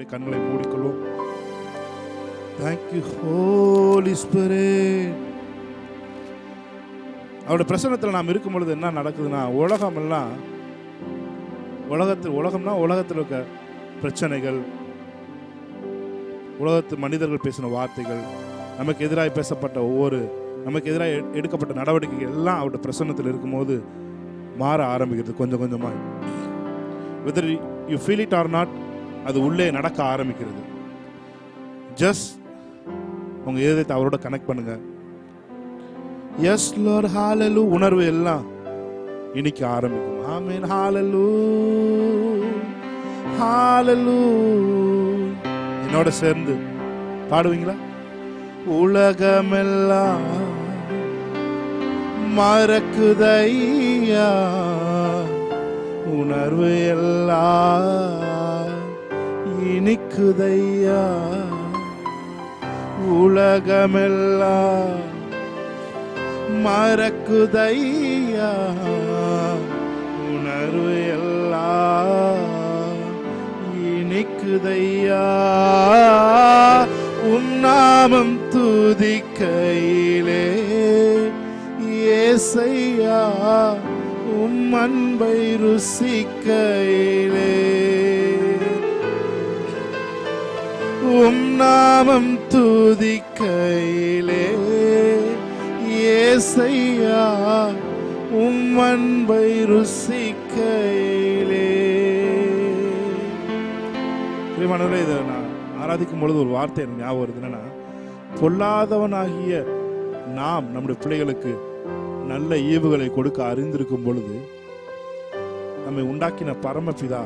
சொல்லி கண்களை மூடிக்கொள்வோம். Thank you Holy Spirit. அவருடைய பிரசன்னத்தில் நாம் இருக்கும் பொழுது என்ன நடக்குதுன்னா, உலகம்னா உலகத்தில் இருக்க பிரச்சனைகள், உலகத்து மனிதர்கள் பேசின வார்த்தைகள், நமக்கு எதிராக பேசப்பட்ட நமக்கு எதிராக எடுக்கப்பட்ட நடவடிக்கைகள் எல்லாம் அவருடைய பிரசன்னத்தில் இருக்கும்போது மாற ஆரம்பிக்கிறது கொஞ்சம் கொஞ்சமாக. Whether you feel it or not, அது உள்ளே நடக்க ஆரம்பிக்கிறது. ஜஸ்ட் உங்க இதயத்தை அவரோட கனெக்ட் பண்ணுங்க. எஸ் லார்ட், ஹalleluya. உணர்வு எல்லாம் இன்னைக்கு ஆரம்பிக்கும். ஆமென். ஹalleluya, ஹalleluya. என்னோட சேர்ந்து பாடுவீங்களா? உலகமெல்லாம் மறக்குதையா, உணர்வு எல்லாம் இனிக்குதையா. உலகமெல்லாம் மறக்குதையா, உணர்வு எல்லாம் இனிக்குதையா. உம் நாமம் துதிக்கையிலே ஏசையா, உம் அன்பை ருசிக்கையிலே. உம் நாமம் துதிக்கையிலே ஏசையா, உம் அன்பை ருசிக்கையிலே. பிரியமானவர்களே, இதை நான் ஆராதிக்கும் பொழுது ஒரு வார்த்தை எனக்கு ஞாபகம் வருது. என்னன்னா, பொல்லாதவனாகிய நாம் நம்முடைய பிள்ளைகளுக்கு நல்ல ஈவுகளை கொடுக்க அறிந்திருக்கும் பொழுது, நம்மை உண்டாக்கின பரமபிதா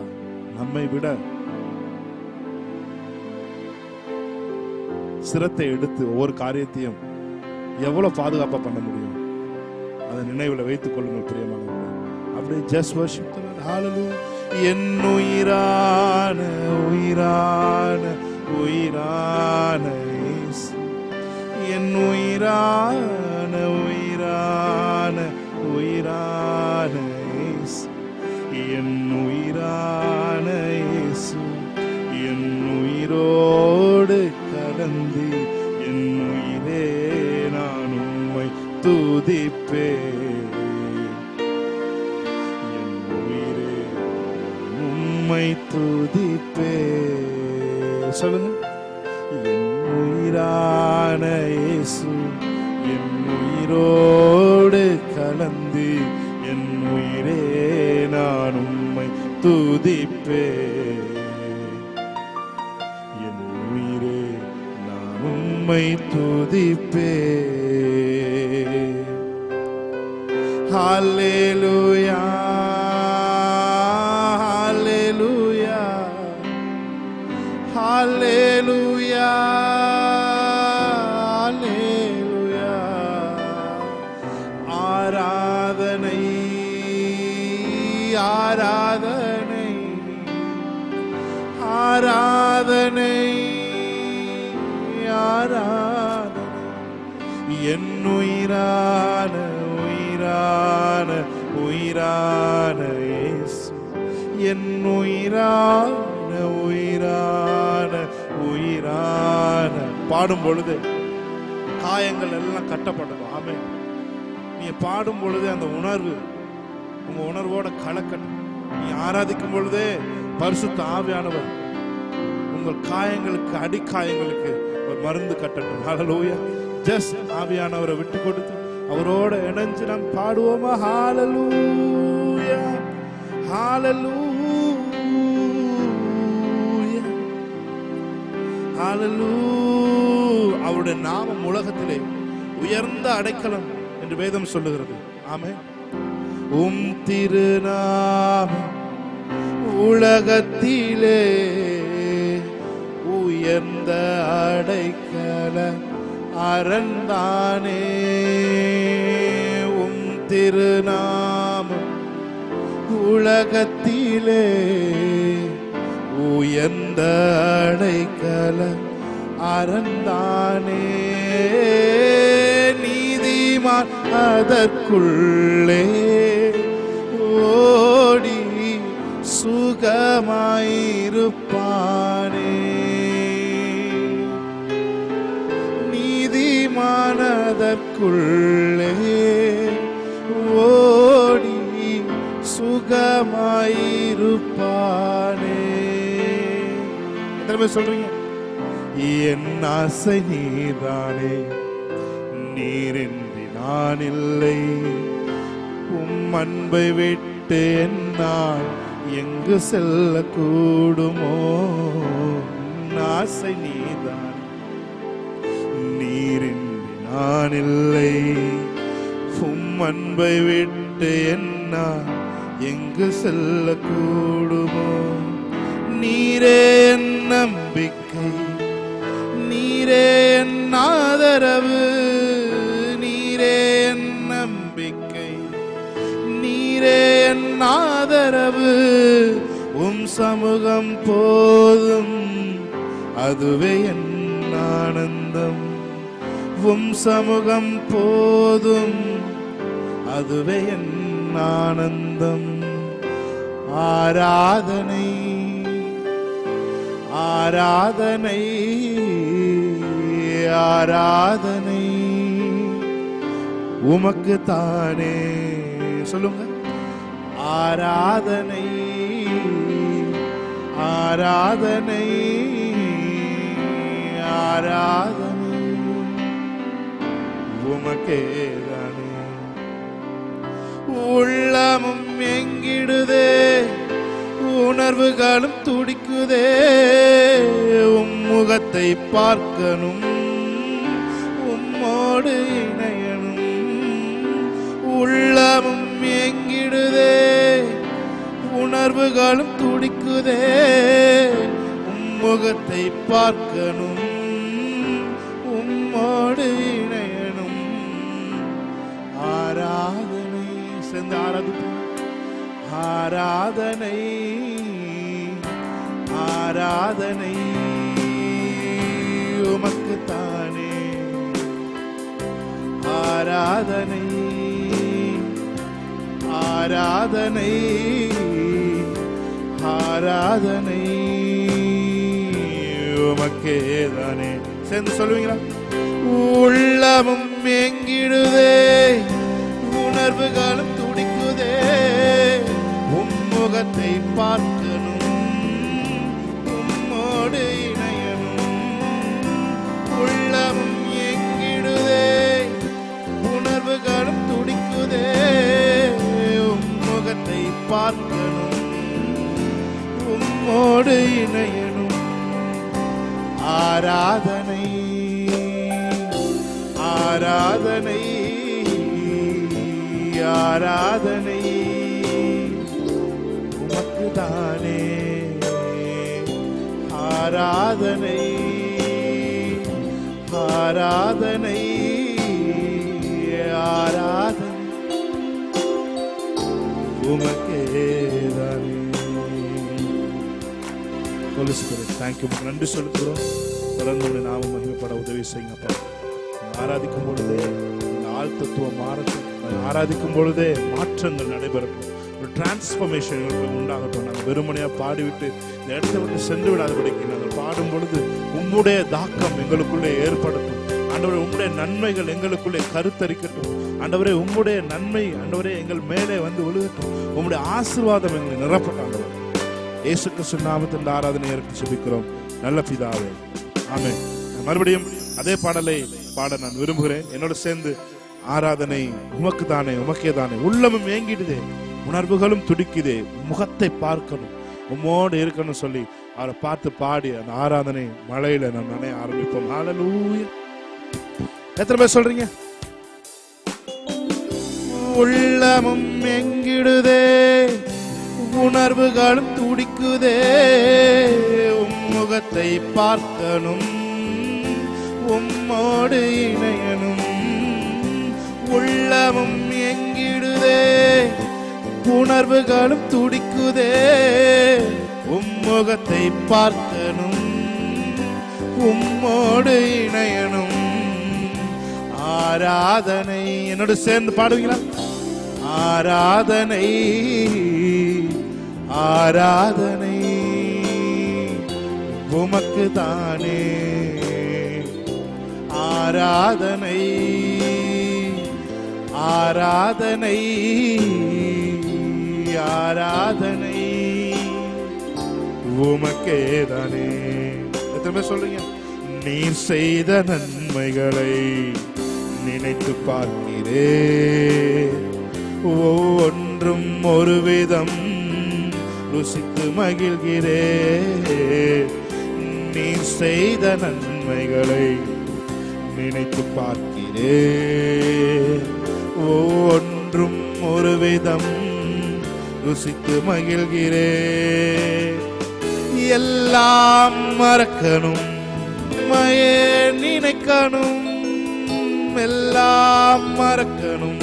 நம்மை விட சிரத்தை எடுத்து ஒவ்வொரு காரியத்தையும் எவ்வளவு பாதுகாப்பா பண்ண முடியும், அதை நினைவில் வைத்துக் கொள்ளுங்கள் பிரியமானவர்களே. அப்படியே ஜஸ்ட் வர்ஷிப் தி லார்ட். ஹalleluya. என் உயிரான உயிரான உயிரான இயேசு, என் உயிரான உயிரான உயிரான இயேசு, என் உயிரான இயேசு, என் உயிரோடு கலந்து என் உயிரே நான் உம்மை துதிப்பேன். என் உயிரே உம்மை துதிப்பேன். சொல்லுங்க. என் உயிரான இயேசு, என் உயிரோடு கலந்து என் உயிரே நான் உம்மை துதிப்பேன். என் உயிரே நான் உம்மை துதிப்பேன். ஹalleluya, ஹalleluya, ஹalleluya, ஹalleluya. ஆராதனை ஆராதனை ஆராதனை ஆராதனை. என் உயிரான உயிரான உயிரான இயேசு, என் உயிரான உயிரான உயிரான. பாடும் பொழுது காயங்கள் எல்லாம் கட்டப்படும். ஆமென். நீ பாடும் பொழுது அந்த உணர்வு உங்க உணர்வோட கலக்கட்டும். நீ ஆராதிக்கும் பொழுதே பரிசுத்த ஆவியானவர் உங்கள் காயங்களுக்கு, அடிக்காயங்களுக்கு ஒரு மருந்து கட்டட்டும். ஹalleluya. ஜஸ்ட் ஆவியானவரை விட்டு கொடுத்து அவரோட இணைஞ்சு நாம் பாடுவோமா? ஹalleluya, ஹalleluya, ஹalleluya. அவருடைய நாமம் உலகத்திலே உயர்ந்த அடைக்கலம் என்று வேதம் சொல்லுகிறது. ஆமென். உம் திருநாமம் உலகத்திலே உயர்ந்த அடைக்கலம் அரண்தானே. உம் திருநாமம் உலகத்திலே உயர்ந்த அடைக்கலம் அரண்தானே. நீதிமான் அதற்குள்ளே ஓடி சுகமாயிருப்பானே. எனக்குள்ளே ஓடி சுகமாயிருப்பானே. எத்தனை பேர் சொல்றீங்க? என் ஆசை நீதானே, நீரின்றி நான் இல்லை, உம் அன்பை விட்டு என்னால் எங்கு செல்ல கூடுமோ. ஆசை நீதான், நீரின்றி நான் இல்லை, உம் அன்பை விட்டு என்னால் எங்கு செல்ல கூடுமோ. நீரே என் நம்பிக்கை, நீரே என் ஆதரவு, நீரே என் நம்பிக்கை, நீரே என் ஆதரவு. உம் சமூகம் போதும், அதுவே என் ஆனந்தம். உம் சமூகம் போதும், அதுவே என் ஆனந்தம். ஆராதனை ஆராதனை ஆராதனை உமக்கு தானே. சொல்லுங்க. ஆராதனை ஆராதனை ஆராதனை உமக்கே தானே. உள்ளமும் எங்கிடுதே, உணர்வுகளும் துடிக்குதே, உம் முகத்தை பார்க்கணும், உம்மோடு இணையணும். உள்ளமும் எங்கிடுதே, உணர்வுகளும் துடிக்குதே, உம் முகத்தை பார்க்கணும், உம்மோடு இணையணும். ஆராதனை சேர்ந்து ஆராதிப்போம். ஆராதனை ஆராதனை உமக்கு தானே. ஆராதனை ஆராதனை ஆராதனை உமக்கே தானே. சேர்ந்து சொல்லுவீங்களா? உள்ளமும் எங்கிடுதே, உணர்வுகளும் துடிக்குதே, முகத்தை பார்க்கணும், உம்மோடு இணையணும். உள்ளமும் எங்கிடுதே, உணர்வுகளும் துடிக்குதே, உம் முகத்தை பார்க்கணும், உம்மோடு இணையணும். ஆராதனை ஆராதனை ஆராதனை தானே. ஆராதனை ஆராதனை ஆராதனை உமக்கே தானே. Holy Spirit, thank you. நன்றி சொல்லுகிறோம். தொடர்ந்து நாம மகிமைப்பட உதவி செய்யுங்கப்பா. ஆராதிக்கும் பொழுதே ஆள் தத்துவம் மாறட்டும். ஆராதிக்கும் பொழுதே மாற்றங்கள் நடைபெறட்டும். ஒரு டிரான்ஸ்ஃபர்மேஷன் உண்டாகட்டும். நாங்கள் வெறுமனையாக பாடிவிட்டு இந்த இடத்தை விட்டு சென்று விடாதபடிக்கு நாங்கள் பாடும் பொழுது உம்முடைய தாக்கம் எங்களுக்குள்ளே ஏற்படட்டும். ஆண்டவரே, உம்முடைய நன்மைகள் எங்களுக்குள்ளே கருத்தரிக்கட்டும். ஆண்டவரே, உம்முடைய நன்மை ஆண்டவரே எங்கள் மேலே வந்து விழுகட்டும். உம்முடைய ஆசீர்வாதம் எங்களை நிரப்பட்டும். ஆண்டவரே, இயேசு கிறிஸ்து நாமத்தில் ஆராதனை ஏற்று ஜெபிக்கிறோம் நல்ல பிதாவே, ஆமென். மறுபடியும் அதே பாடலை பாட நான் விரும்புகிறேன். என்னோட சேர்ந்து ஆராதனை உமக்கு தானே, உமக்கே தானே. உள்ளமும் ஏங்கிடுதே, உணர்வுகளும் துடிக்குதே, முகத்தை பார்க்கணும், உம்மோடு இருக்கணும் சொல்லி அவரை பார்த்து பாடி அந்த ஆராதனை மழையில நம்ம நினைய ஆரம்பிப்போம். ஹல்லேலூயா. எத்தனை பேர் சொல்றீங்க? உள்ளமும் எங்கிடுதே, உணர்வுகளும் துடிக்குதே, முகத்தை பார்க்கணும், உம்மோடு இணையணும். உள்ளமும் எங்கிடுதே, உணர்வுகளும் துடிக்குதே, உம்முகத்தை பார்க்கணும், உம்மோடு இணையணும். ஆராதனை என்னோடு சேர்ந்து பாடுவீங்களா? ஆராதனை ஆராதனை உமக்கு தானே. ஆராதனை ஆராதனை ஆராதனை உமக்கேதானே. எத்தனை சொல்றீங்க? நீர் செய்த நன்மைகளை நினைத்து பார்க்கிறேன், ஒவ்வொன்றும் ஒரு விதம் ருசித்து மகிழ்கிறேன். நீர் செய்த நன்மைகளை நினைத்து பார்க்கிறேன், ஒவ்வொன்றும் ஒரு விதம் ருசித்து மகிழ்கிறேன். எல்லாம் மறக்கணும், உம்மையே நினைக்கணும், எல்லாம் மறக்கணும்,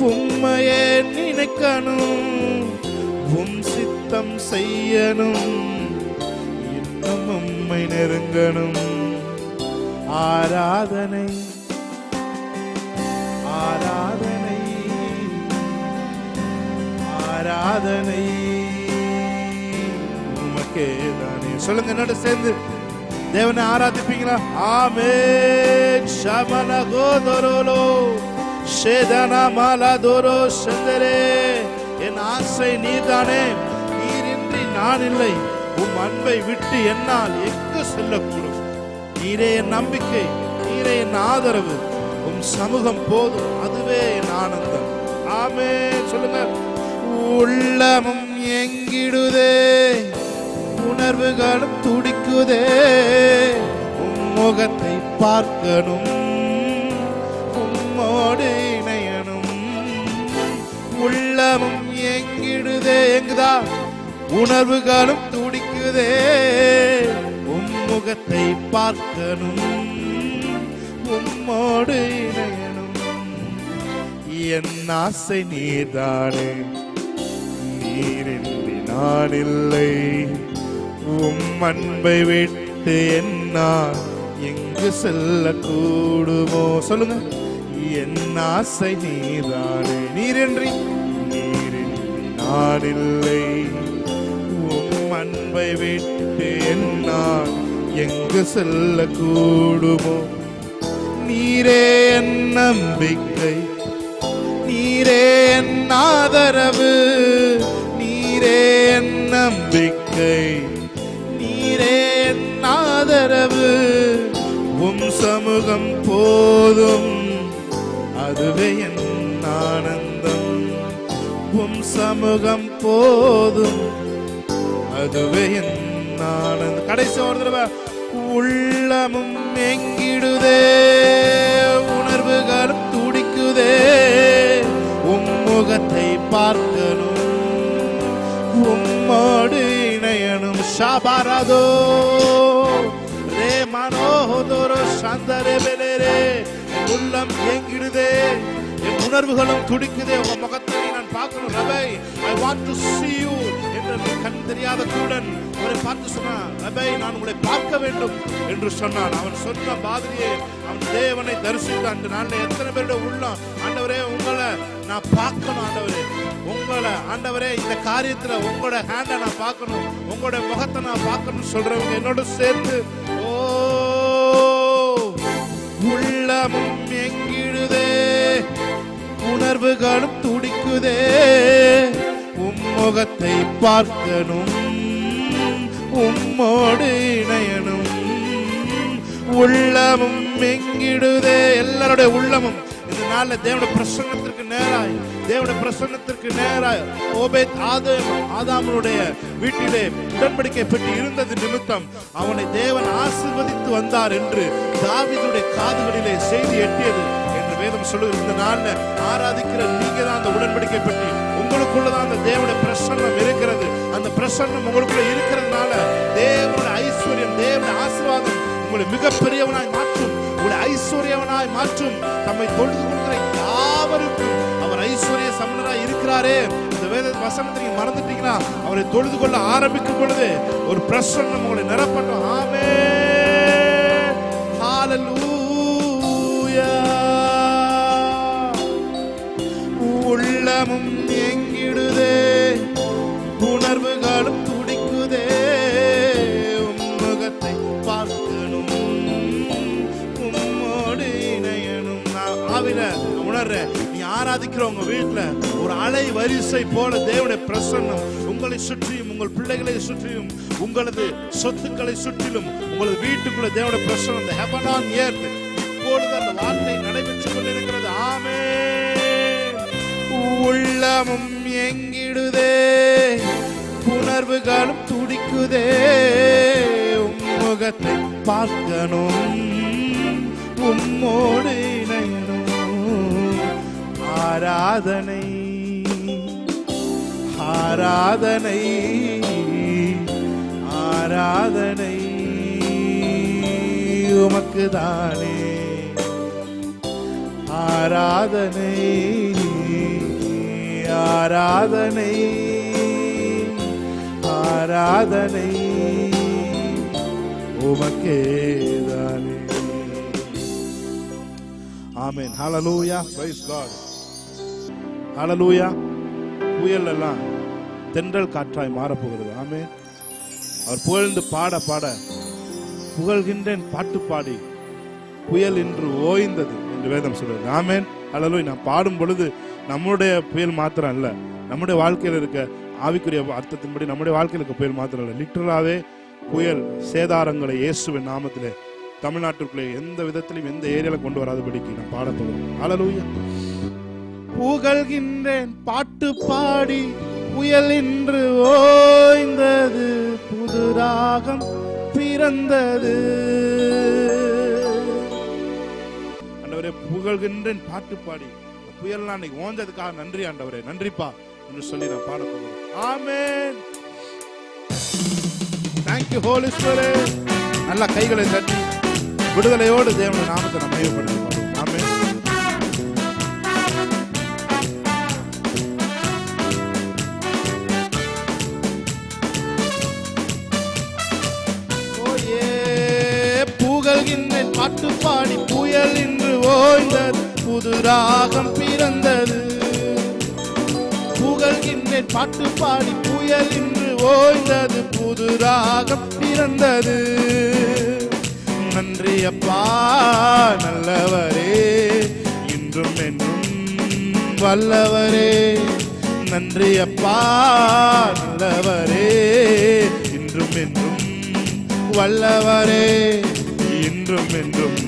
உம்மையே நினைக்கணும், உம் சித்தம் செய்யணும், இன்னும் உம்மை நெருங்கணும். ஆராதனை ஆராதனை ஆராதனை உமக்கேதானே. சொல்லுங்க என்னோட சேர்ந்து தேவனை ஆராதிப்பீங்களா? ஆமென். ஷமல கோதரோலோ ஷேதனா மாலதோரோ சந்தரே. என் ஆசை நீர்தானே, நீரின்றி நான் இல்லை. உம் அன்பை விட்டு என்னால் எங்கு செல்லக்கூடும். நீரே என் நம்பிக்கை, நீரே என் ஆதரவு. உம் சமூகம் போதும், அதுவே என் ஆனந்தம். ஆமென். சொல்லுங்க. உள்ளமும் எங்கிடுதே, உணர்வுகளும் துடிக்குதே, உம் முகத்தை பார்க்கணும், உம்மோடு இணையணும். உள்ளமும் எங்கிடுதே, எங்குதா? உணர்வுகளும் துடிக்குதே, உம் முகத்தை பார்க்கணும், உம்மோடு இணையணும். என் ஆசை நீர்தானே, நீரின்றி நான் இல்லை. உம் அன்பை விட்டு என்னால் எங்கு செல்ல கூடுமோ? சொல்லுங்க. என் ஆசை நீர்தானே, நீரின்றி நான் இல்லை. உம் அன்பை விட்டு என்னால் எங்கு செல்ல கூடுமோ? நீரே என் நம்பிக்கை, நீரே என் ஆதரவு, நீரே என் நம்பிக்கை, நீரே என் ஆதரவு. உம் சமூகம் போதும், அதுவே என் ஆனந்தம். உம் சமூகம் போதும், அதுவே என் ஆனந்தம். கடைசி ஒரு தடவை. உள்ளமும் எங்கிடுதே, உணர்வுகளும் துடிக்குதே, உம் முகத்தை பார்க்கணும், உம்மோடு இணையணும். ஷாபாராதோ ரே மனோதோரோ சந்தரே பெலேரே. உள்ளம் எங்கிடுதே, என் உணர்வுகளும் துடிக்குதே, உங்க முகத்தை நான் பார்க்கணும். ரபை, I want to see you என்று கண் தெரியாத கூடன் அவரை பார்த்து சொன்னான். ரபை, நான் உங்களை பார்க்க வேண்டும் என்று சொன்னான். அவன் சொன்ன மாதிரியே அவன் தேவனை தரிசித்தான். அந்த நாளில் எத்தனை பேருடைய உள்ளம், ஆண்டவரே உங்களை நான் பார்க்கணும், ஆண்டவரே உங்களை, ஆண்டவரே இந்த காரியத்துல உங்களோட ஹேண்டை நான் பார்க்கணும், உங்களோட முகத்தை நான் பார்க்கணும் சொல்றவங்க என்னோட சேர்த்து ஓ உள்ளமும் எங்கிடுதே, உணர்வுகளும் துடிக்குதே, உம் முகத்தை பார்க்கணும், உம்மோடு இணையணும். உள்ளமும் எங்கிடுதே. எல்லாருடைய உள்ளமும் இந்த நாள்ல தேவனுடைய பிரசன்னத்திற்கு நேராய், தேவனுடைய பிரசன்னத்திற்கு நேராய். ஓபேத் ஆதாமுடைய வீட்டிலே உடன்படிக்கை பெட்டி இருந்தது நிமித்தம் அவனை தேவன் ஆசீர்வதித்து வந்தார் என்று தாவீதுடைய காதுகளிலே செய்தி எட்டியது என்று வேதம் சொல்லுகிறது. இந்த நாள்ல ஆராதிக்கிற நீங்க தான் அந்த உடன்படிக்கை பெட்டி, உங்களுக்குள்ளதான் அந்த தேவனுடைய பிரசன்னம் இருக்கிறது. அந்த பிரசன்னம் உங்களுக்குள்ள இருக்கிறதுனால தேவனுடைய ஐஸ்வர்யம், தேவனுடைய ஆசீர்வாதம் உங்களை மிகப்பெரியவனாய் மாற்றும், உங்களை ஐஸ்வர்யவனாய் மாற்றும். தம்மை தொழுது கொள்கிற யாவருக்கும் அவர் ஐஸ்வர்ய சமணராய் இருக்கிறாரே. இந்த வேத வசனத்தை நீங்க மறந்துட்டீங்கன்னா அவரை தொழுது கொள்ள ஆரம்பிக்கும் பொழுது ஒரு பிரசன்னம் உங்களை நிரப்பட்டும். ஆமென். ஹல்லேலூயா. உள்ளமும் எங்கிடுதே, உணர்வுகளும் துடிக்குதே, உம் முகத்தை பார்க்கணும், உம்மோடு இணையணும். நான் ஆவில உணர்றேன். ஆராதிக்கிறவங்க வீட்டுல ஒரு அலை வரிசை போல தேவனுடைய பிரசன்னம் உங்களை சுற்றியும், உங்கள் பிள்ளைகளை சுற்றியும், உங்களது சொத்துக்களை சுற்றிலும், உங்களது வீட்டுக்குள்ள தேவனுடைய பிரசன்னம் the heaven on earth இப்பொழுது அந்த வார்த்தை நடைபெற்றுக் கொண்டிருக்கிறது. ஆமென். உள்ளமும் எங்கிடுதே, உணர்வுகளும் துடிக்குதே, உம்முகத்தை பார்க்கணும், உம்மோடு இணையணும். ஆராதனை ஆராதனை ஆராதனை உமக்கு தானே, ஆராதனை ஆராதனை ஆராதனை உமக்கே தானே. Amen. Hallelujah. Praise God. Hallelujah. புயல் எல்லாம் தென்றல் காற்றாய் மாறப்போகிறது. ஆமென். அவர் புகழ்ந்து பாட பாட புகழ்கின்றேன் பாட்டு பாடி புயல் இன்று ஓய்ந்தது என்று வேதம் சொல்றது. ஆமென். ஹல்லேலூயா. நான் பாடும் பொழுது நம்முடைய புயல் மாத்திரம் அல்ல, நம்முடைய வாழ்க்கையில் இருக்க ஆவிக்குரிய அர்த்தத்தின்படி நம்முடைய வாழ்க்கையில் இருக்க புயல் மாத்திரம் அல்ல, லிட்டரலாவே புயல் சேதாரங்களை இயேசுவின் நாமத்திலே தமிழ்நாட்டுக்குள்ளே எந்த விதத்திலும் எந்த ஏரியால கொண்டு வராதபடிக்கு நான் பாட போகிறோம். ஹல்லேலூயா. புகழ்கின்றேன் பாட்டு பாடி புயல் இன்று ஓய்ந்தது, புது ராகம் பிறந்தது. ஆண்டவரே, புகழ்கின்றேன் பாட்டு பாடி புயல்லாம் அன்னைக்கு ஓஞ்சதுக்காக நன்றி ஆண்டவரே, நன்றிப்பா என்று சொல்லி நான் பாட போகிறேன். ஆமென். Thank you Holy Spirit. நல்ல கைகளை தட்டி விடுதலையோடு தேவனுடைய நாமத்தை நாம் மகிமைப்படுத்துவோம். ஆமென். புகழ்கின்றேன் பாட்டு பாடி புயல் இன்று ஓய்ந்தது, புது ராகம் பிறந்தது. புகழ்கின்றேன் பாட்டு பாடி புயல் இன்று ஓய்ந்தது, புது ராகம் பிறந்தது. நன்றி அப்பா நல்லவரே, இன்றும் என்றும் வல்லவரே. நன்றி அப்பா நல்லவரே, இன்றும் என்றும் வல்லவரே. இன்றும் என்றும்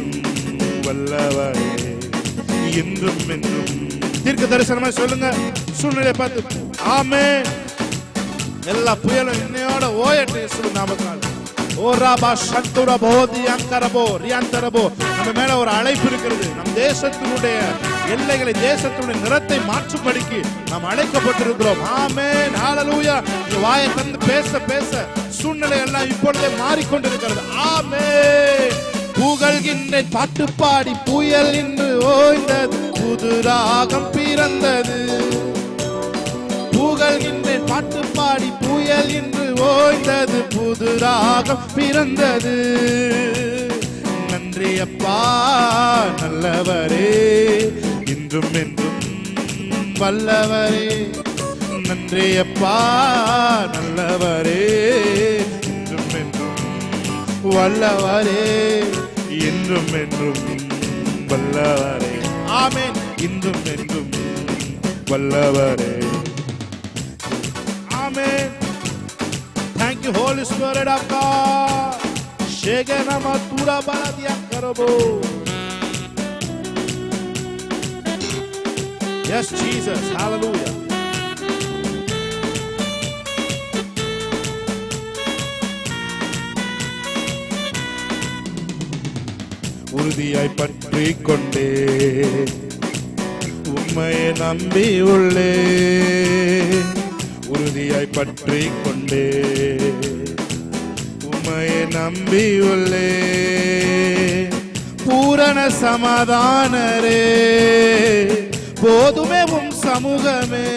வல்லவரே, இன்றும் என்றும். தீர்க்க தரிசனமா சொல்லுங்க சூழ்நிலை பார்த்து. ஆமென். எல்லா புயலும் இன்னையோட ஓயட்டு இயேசுவின் நாமத்தால். ஓராபா சத்துரா போதி அங்கரபோ ரியாந்தரபோ. நம்ம மேல ஒரு அழைப்பு இருக்கிறது. நம் தேசத்தினுடைய எல்லைகளை, தேசத்தினுடைய நிறத்தை மாற்றும்படிக்கு நாம் அழைக்கப்பட்டிருக்கிறோம். ஆமென். ஹல்லேலூயா. வாயை தந்து பேச பேச சூழ்நிலை எல்லாம் இப்பொழுதே மாறிக்கொண்டிருக்கிறது. ஆமென். புகழ்கின்றேன் பாட்டு பாடி புயல் இன்று ஓய்ந்தது, புது ராகம் பிறந்தது. புகழ்கின்றேன் பாட்டு பாடி புயல் இன்று ஓய்ந்தது, புது ராகம் பிறந்தது. நன்றி அப்பா நல்லவரே, இன்றும் என்றும் வல்லவரே. நன்றி அப்பா நல்லவரே, இன்றும் என்றும் வல்லவரே. இன்றும் என்றும் வல்லவரே. ஆமென். இன்றும் என்றும் வல்லவரே. Amen. Thank you Holy Spirit of God. Shegana matura baladia karabo. Yes Jesus. Hallelujah. உறுதியாய் பற்றிக் கொண்டே உம்மையை நம்பி உள்ளே. உறுதியாய் பற்றிக் கொண்டே உம்மையை நம்பி உள்ளே. பூரண சமாதானரே போதுமே உம் சமூகமே.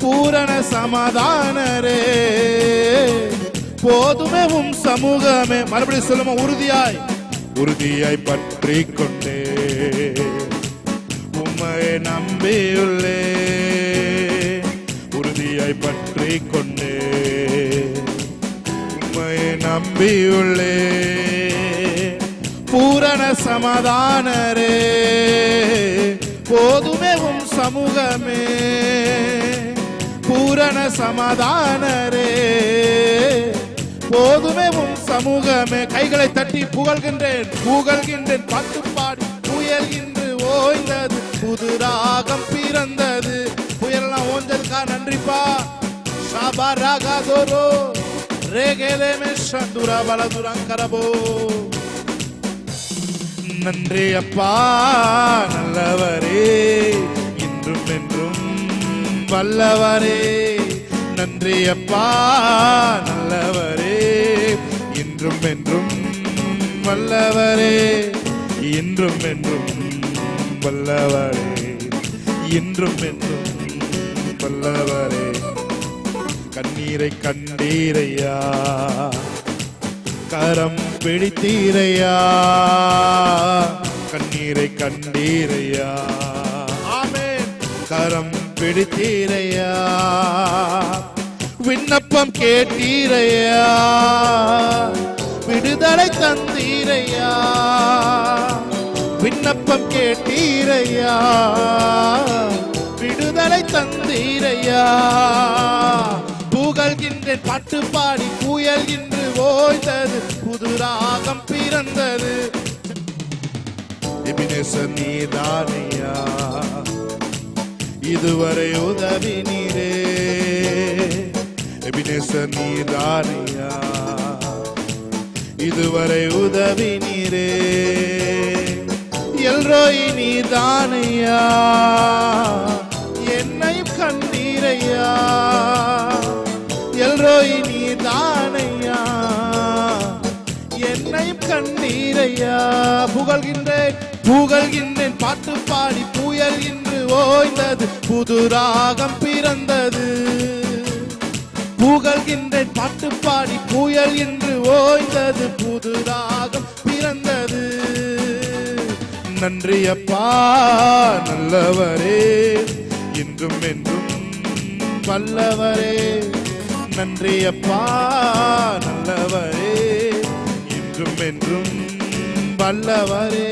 பூரண சமாதானரே போதுமே உம் சமூகமே. மறுபடியும் சொல்லுமா, உறுதியாய் உறுதியாய் பற்றிக் கொண்டே உம்மையை நம்பியுள்ளே. உறுதியாய் பற்றிக் கொண்டே உம்மையை நம்பியுள்ளே. பூரண சமாதானரே போதுமே உம் சமூகமே பூரண சமாதானரே. போதுமே உம் சமூகமே. கைகளை தட்டி புகழ்கின்றேன் புகழ்கின்றேன், பாட்டு பாடி புயல் இன்று ஓய்ந்தது, புது ராகம் பிறந்தது. புயலாம் ஓஞ்சதுக்கா நன்றிப்பா. ஷாபா ராகாதோரோ ரேகேலேமே ஷந்துரா பலதுரங்கரபோ. நன்றி அப்பா நல்லவரே, இன்றும் என்றும் வல்லவரே. நன்றி அப்பா நல்லவரே, இன்றும் என்றும் வல்லவரே. இன்றும் என்றும் வல்லவரே, இன்றும் என்றும் வல்லவரே. கண்ணீரை கண்டீரையா, கரம் பிடித்தீரையா, கண்ணீரை கண்டீரையா, ஆமென். கரம் பிடித்தீரையா, விண்ணப்பம் கேட்டீரையா, விடுதலை தந்தீரையா. விண்ணப்பம் கேட்டீரையா, விடுதலை தந்தீரையா. புகழ்கின்றேன் பாட்டு பாடி புயல் இன்று ஓய்ந்தது, புது ராகம் பிறந்தது. எபினேசர் நீதானையா, இதுவரை உதவி நீரே. எபினேசர் நீதானையா, இதுவரை உதவி நீரே. எல்ரோய் நீதானையா, என்னையும் கண்டீரையா. எல்ரோய் நீதானையா, என்னையும் கண்டீரையா. புகழ்கின்றேன் புகழ்கின்றேன் பாட்டு பாடி புயல் இன்று ஓய்ந்தது, புது ராகம் பிறந்தது. புகழ்கின்றேன் பாட்டு பாடி புயல் இன்று ஓய்ந்தது, புது ராகம் பிறந்தது. நன்றி அப்பா நல்லவரே, இன்றும் என்றும் வல்லவரே. நன்றி அப்பா நல்லவரே, இன்றும் என்றும் வல்லவரே.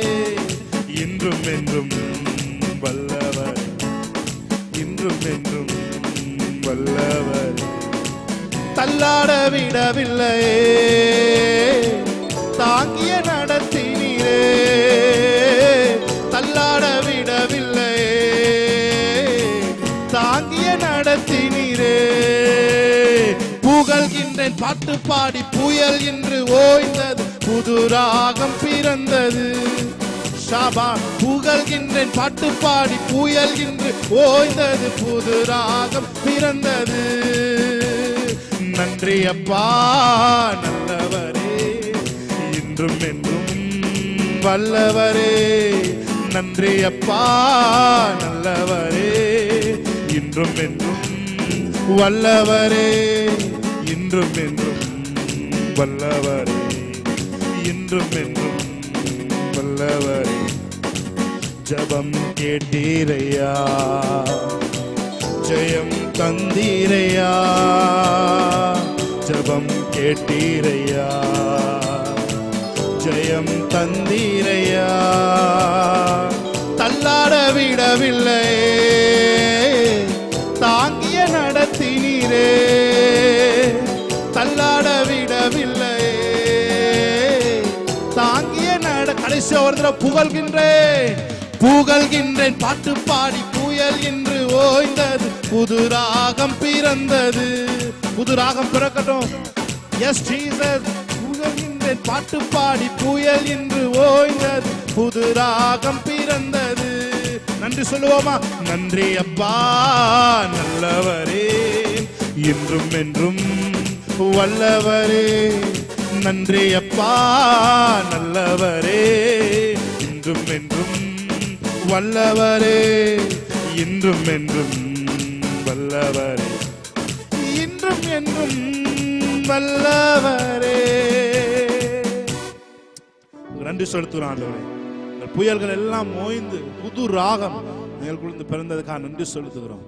இன்றும் என்றும் வல்லவரே, இன்றும் என்றும் வல்லவரே. தள்ளாட விடவில்லையே, தாங்கிய நடத்தினீரே. தள்ளாட விடவில்லையே, தாங்கிய நடத்தினீரே. புகழ்கின்றேன் பாட்டு பாடி புயல் இன்று ஓய்ந்தது, புது ராகம் பிறந்தது. ஷாபா புகழ்கின்றேன் பாட்டு பாடி புயல் இன்று ஓய்ந்தது, புது ராகம் பிறந்தது. நன்றி அப்பா நல்லவரே, இன்றும் என்றும் வல்லவரே. நன்றி அப்பா நல்லவரே, இன்றும் என்றும் வல்லவரே. இன்றும் என்றும் வல்லவரே, இன்றும் என்றும் வல்லவரே. ஜபம் கேட்டீரையா, ஜெயம் தந்தீரையா. ஜபம் கேட்டீரையா, ஜெயம் தந்தீரையா. தள்ளாட விடவில்லை, தாங்கிய நடத்தினீரே. தள்ளாட விடவில்லை, தாங்கிய கடைசி ஒரு தடவை புகழ்கின்றேன் புகழ்கின்றேன் பாட்டு பாடி புயல் இன்று ஓய்ந்தது, புது ராகம் பிறந்தது. புது ராகம் பிறக்கட்டும். S Jesus. புகழ்கின்றேன் பாட்டு பாடி புயல் இன்று ஓய்ந்தது, புது ராகம் பிறந்தது. நன்றி சொல்லுவோமா? நன்றி அப்பா நல்லவரே, இன்றும் என்றும் வல்லவரே. நன்றி அப்பா நல்லவரே, இன்றும் என்றும் வல்லவரே. இன்றும் என்றும் வல்லவரே, இன்றும் என்றும் வல்லவரே. நன்றி செலுத்துகிறோம் ஆண்டவரே. இந்த புயல்கள் எல்லாம் ஓய்ந்து புது ராகம் எங்களுக்குள்ள பிறந்ததுக்காக நன்றி செலுத்துகிறோம்.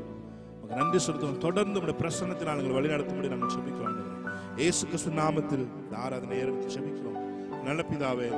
நன்றி செலுத்துகிறோம். தொடர்ந்து உடைய பிரசன்னத்தினால் எங்களை வழிநடத்தும்படி நாங்கள் செபிக்கிறோம். இயேசு கிறிஸ்து நாமத்தில் ஆராதனை ஏறெடுத்து செபிக்கிறோம் நல்ல பிதாவே.